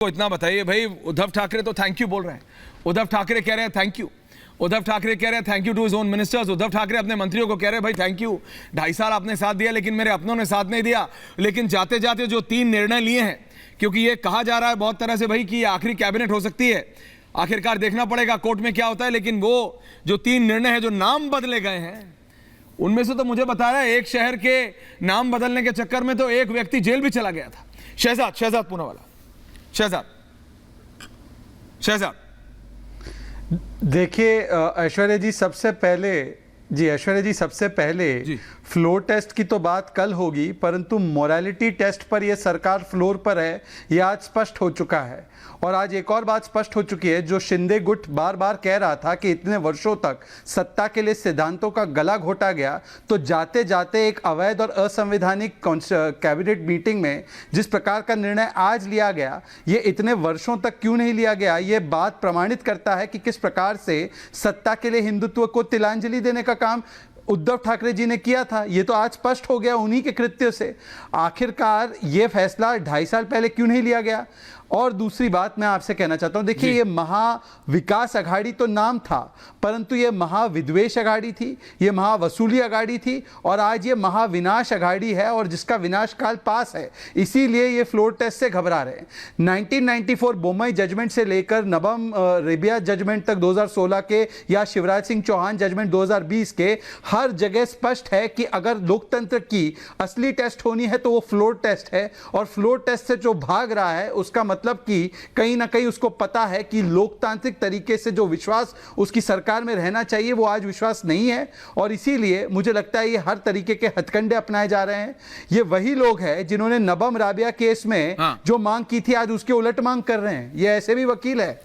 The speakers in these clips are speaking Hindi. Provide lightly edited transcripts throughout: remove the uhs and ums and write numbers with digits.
को इतना बताइए भाई, उद्धव ठाकरे तो थैंक यू बोल रहे हैं। उद्धव ठाकरे कह रहे हैं थैंक यू। उद्धव ठाकरे कह रहे हैं thank you to his own ministers. Uddhav Thackeray अपने मंत्रियों को कह रहे हैं भाई थैंक यू, 2.5 साल आपने साथ दिया लेकिन मेरे अपनों ने साथ नहीं दिया। लेकिन जाते जाते जो 3 निर्णय लिए हैं, क्योंकि ये कहा जा रहा है बहुत तरह से भाई कि आखिरी कैबिनेट हो सकती है, आखिरकार देखना पड़ेगा कोर्ट में क्या होता है। लेकिन वो जो 3 निर्णय है, जो नाम बदले गए हैं, उनमें से तो मुझे बता रहा है एक शहर के नाम बदलने के चक्कर में तो एक व्यक्ति जेल भी चला गया था। शहजाद पूनावाला, शहजाद देखिए ऐश्वर्या जी सबसे पहले फ्लोर टेस्ट की तो बात कल होगी, परंतु मोरालिटी टेस्ट पर यह सरकार फ्लोर पर है, यह आज स्पष्ट हो चुका है। और आज एक और बात स्पष्ट हो चुकी है, जो शिंदे गुट बार बार कह रहा था कि इतने वर्षों तक सत्ता के लिए सिद्धांतों का गला घोटा गया, तो जाते जाते एक अवैध और असंवैधानिक कैबिनेट मीटिंग में जिस प्रकार का निर्णय आज लिया गया, ये इतने वर्षों तक क्यों नहीं लिया गया, ये बात प्रमाणित करता है कि किस प्रकार से सत्ता के लिए हिंदुत्व को तिलांजलि देने का काम उद्धव ठाकरे जी ने किया था। ये तो आज स्पष्ट हो गया उन्हीं के कृत्य से। आखिरकार ये फैसला 2.5 साल पहले क्यों नहीं लिया गया। और दूसरी बात मैं आपसे कहना चाहता हूं, देखिए ये महाविकास अघाड़ी तो नाम था, परंतु ये महाविद्वेष अघाड़ी थी, ये महावसूली अघाड़ी थी, और आज ये महाविनाश अघाड़ी है, और जिसका विनाश काल पास है। इसीलिए ये फ्लोर टेस्ट से घबरा रहे हैं। 1994 बोमई जजमेंट से लेकर नबम रेबिया जजमेंट तक 2016 के, या शिवराज सिंह चौहान जजमेंट 2020 के, हर जगह स्पष्ट है कि अगर लोकतंत्र की असली टेस्ट होनी है तो वो फ्लोर टेस्ट है। और फ्लोर टेस्ट से जो भाग रहा है, उसका मतलब कि कहीं ना कहीं उसको पता है कि लोकतांत्रिक तरीके से जो विश्वास उसकी सरकार में रहना चाहिए, वो आज विश्वास नहीं है। और इसीलिए मुझे लगता है ये हर तरीके के हथकंडे अपनाए जा रहे हैं। ये वही लोग हैं जिन्होंने नबम राबिया केस में जो मांग की थी, आज उसके उलट मांग कर रहे हैं। ये ऐसे भी वकील है।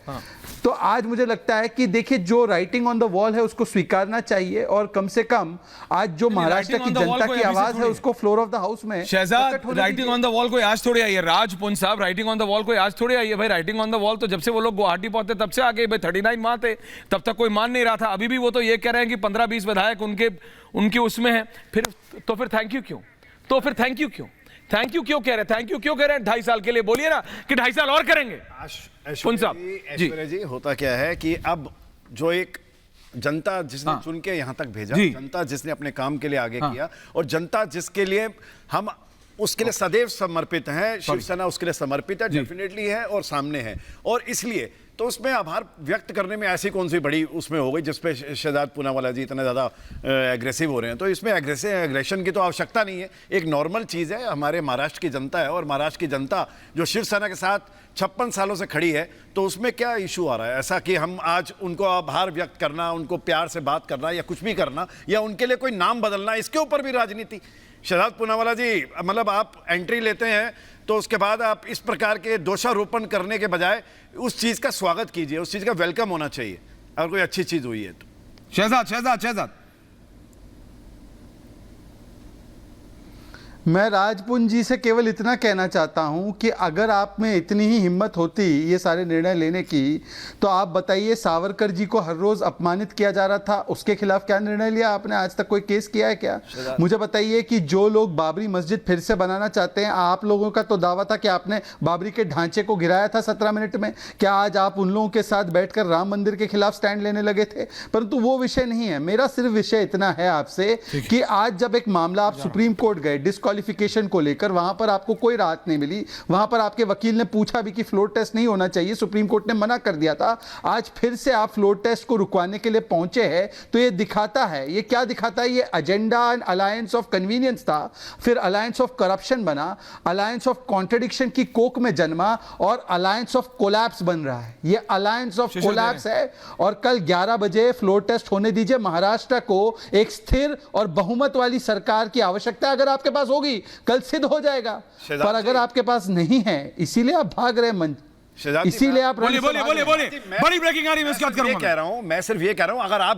तो आज मुझे लगता है कि देखिए, जो राइटिंग ऑन द वॉल है उसको स्वीकारना चाहिए, और कम से कम आज जो महाराष्ट्र की जनता की आवाज है उसको फ्लोर ऑफ द हाउस में। Shehzad, writing on the wall कोई आज थोड़ी आई है। राजपुंज साहब, राइटिंग ऑन द वॉल कोई आज थोड़ी आई है भाई। राइटिंग ऑन द वॉल तो जब से वो लोग गुवाहाटी पहुंचे तब से आ गए भाई। 39 माह थे, तब तक कोई मान नहीं रहा था। अभी भी वो तो ये कह रहे हैं कि 15-20 विधायक उनके उसमें है। फिर थैंक यू क्यों? थैंक यू क्यों कह रहे हैं? थैंक यू क्यों कह रहे हैं 2.5 साल के लिए? बोलिए ना कि 2.5 साल और करेंगे। ऐश्वर्या जी, होता क्या है कि अब जो एक जनता जिसने चुन के यहां तक भेजा, जनता जिसने अपने काम के लिए आगे किया, और जनता जिसके लिए हम उसके लिए सदैव समर्पित हैं, शिवसेना उसके लिए समर्पित है, डेफिनेटली है और सामने है। और इसलिए तो उसमें आभार व्यक्त करने में ऐसी कौन सी बड़ी उसमें हो गई जिसपे शहजाद पूनावाला जी इतना ज़्यादा एग्रेसिव हो रहे हैं। तो इसमें एग्रेशन की तो आवश्यकता नहीं है, एक नॉर्मल चीज़ है। हमारे महाराष्ट्र की जनता है, और महाराष्ट्र की जनता जो शिवसेना के साथ 56 सालों से खड़ी है, तो उसमें क्या इशू आ रहा है ऐसा कि हम आज उनको आभार व्यक्त करना, उनको प्यार से बात करना, या कुछ भी करना, या उनके लिए कोई नाम बदलना, इसके ऊपर भी राजनीति। शहजाद पूनावाला जी, मतलब आप एंट्री लेते हैं तो उसके बाद आप इस प्रकार के दोषारोपण करने के बजाय उस चीज का स्वागत कीजिए, उस चीज का वेलकम होना चाहिए अगर कोई अच्छी चीज हुई है तो। शहजाद मैं राजपुंज जी से केवल इतना कहना चाहता हूं कि अगर आप में इतनी ही हिम्मत होती ये सारे निर्णय लेने की, तो आप बताइए, सावरकर जी को हर रोज अपमानित किया जा रहा था, उसके खिलाफ क्या निर्णय लिया आपने? आज तक कोई केस किया है क्या? मुझे बताइए कि जो लोग बाबरी मस्जिद फिर से बनाना चाहते हैं, आप लोगों का तो दावा था कि आपने बाबरी के ढांचे को गिराया था 17 मिनट में। क्या आज आप उन लोगों के साथ बैठकर राम मंदिर के खिलाफ स्टैंड लेने लगे थे? परंतु वो विषय नहीं है। मेरा सिर्फ विषय इतना है आपसे कि आज जब एक मामला आप सुप्रीम कोर्ट गए डिस्क्वालिफिकेशन को लेकर, वहां पर आपको कोई राहत नहीं मिली। वहां पर आपके वकील ने पूछा भी कि फ्लोर टेस्ट नहीं होना चाहिए, सुप्रीम कोर्ट ने मना कर दिया था। आज फिर से आप फ्लोर टेस्ट को रुकवाने के लिए पहुंचे हैं, तो ये दिखाता है, ये क्या दिखाता है? ये एजेंडा अलायंस ऑफ कन्वीनियंस था, फिर अलायंस ऑफ करप्शन बना, अलायंस ऑफ कॉन्ट्रडिक्शन की कोक में जन्मा, और अलायंस ऑफ कोलैप्स बन रहा है। ये अलायंस ऑफ कोलैप्स है। और कल 11 बजे फ्लोर टेस्ट होने दीजिए। महाराष्ट्र को एक स्थिर और बहुमत वाली सरकार की आवश्यकता अगर आपके पास होगी, कल सिद्ध हो जाएगा। पर अगर आपके पास नहीं है, इसीलिए आप भाग रहे मंच, इसीलिए आप बोलिए बड़ी ब्रेकिंग आ रही है। मैं सिर्फ ये कह रहा हूं, अगर आप